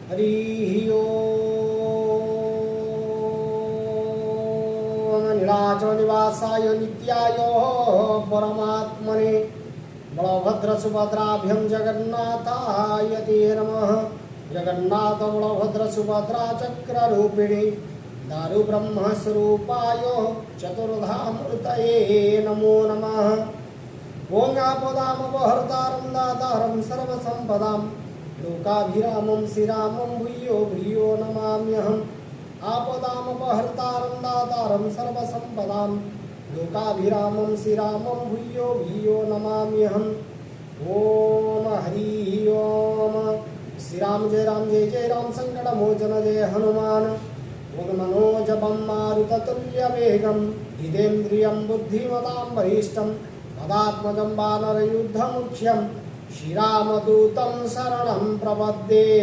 हरिः ओम्। नीलाचलनिवासाय नित्याय परमात्मने बलभद्र सुभद्राभ्यं जगन्नाथाय ते नमः। जगन्नाथ बलभद्र सुभद्रा चक्ररूपिणी दारु ब्रह्मस्वरूपाय चतुर्धामूर्तये नमो नमः। ओं आपदामपहर्तारं दातारं सर्वसम्पदां लोकाभिरामं श्रीरामं भूयो भूयो नमाम्यहम्। आपदामपहर्तारं दातारं सर्वसम्पदां लोकाभिरामं श्रीरामं भूयो भूयो नमाम्यहम्। ओम हरि ओम। श्री राम जय राम संकटमोचन जय हनुमान। ओं मनोजपं मारुततुल्यवेगं जितेन्द्रियं बुद्धिमतां वरिष्ठं पदात्मजं वानरयुद्धमुख्यं श्रीरामदूतं शरणं प्रपद्ये।